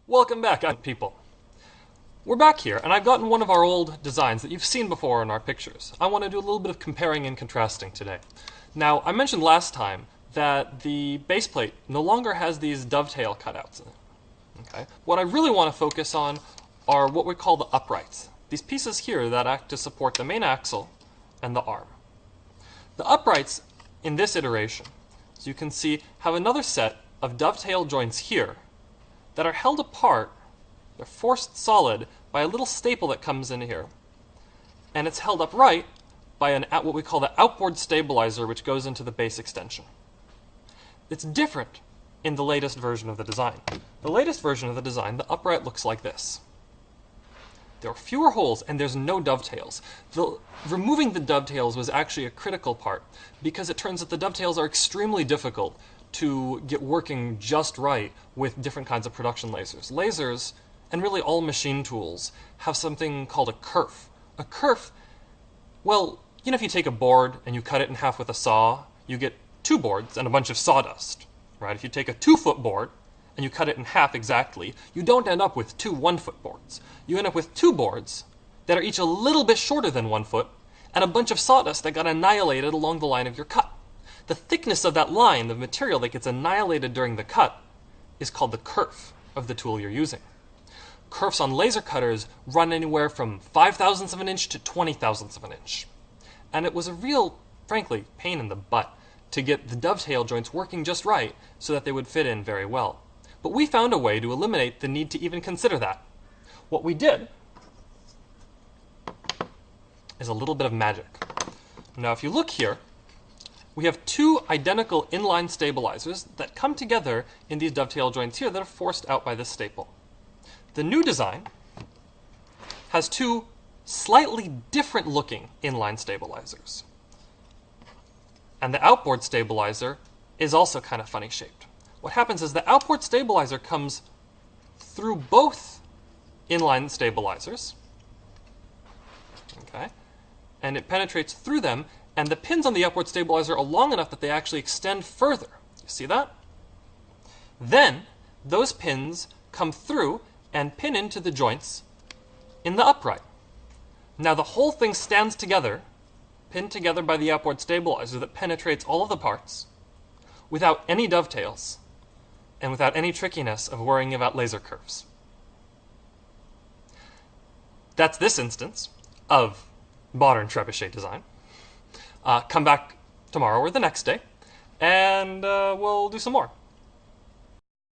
Welcome back, people. We're back here, and I've gotten one of our old designs that you've seen before in our pictures. I want to do a little bit of comparing and contrasting today. Now, I mentioned last time that the base plate no longer has these dovetail cutouts in it. Okay? What I really want to focus on are what we call the uprights. These pieces here that act to support the main axle and the arm. The uprights in this iteration, as you can see, have another set of dovetail joints here that are held apart. They're forced solid by a little staple that comes in here. And it's held upright by what we call the outboard stabilizer, which goes into the base extension. It's different in the latest version of the design. The latest version of the design, the upright looks like this. There are fewer holes and there's no dovetails. Removing the dovetails was actually a critical part because it turns out the dovetails are extremely difficult to get working just right with different kinds of production lasers. Lasers, and really all machine tools, have something called a kerf. A kerf, well, you know, if you take a board and you cut it in half with a saw, you get two boards and a bunch of sawdust, right? If you take a 2-foot board and you cut it in half exactly, you don't end up with two 1-foot boards. You end up with two boards that are each a little bit shorter than 1 foot and a bunch of sawdust that got annihilated along the line of your cut. The thickness of that line, the material that gets annihilated during the cut, is called the kerf of the tool you're using. Kerfs on laser cutters run anywhere from 5/1000ths of an inch to 20/1000ths of an inch. And it was a real, frankly, pain in the butt to get the dovetail joints working just right so that they would fit in very well. But we found a way to eliminate the need to even consider that. What we did is a little bit of magic. Now if you look here, we have two identical inline stabilizers that come together in these dovetail joints here that are forced out by this staple. The new design has two slightly different looking inline stabilizers. And the outboard stabilizer is also kind of funny shaped. What happens is the outboard stabilizer comes through both inline stabilizers, okay, and it penetrates through them, and the pins on the outboard stabilizer are long enough that they actually extend further. You see that? Then those pins come through and pin into the joints in the upright. Now the whole thing stands together, pinned together by the outboard stabilizer that penetrates all of the parts without any dovetails and without any trickiness of worrying about laser curves. That's this instance of modern trebuchet design. Come back tomorrow or the next day, and we'll do some more.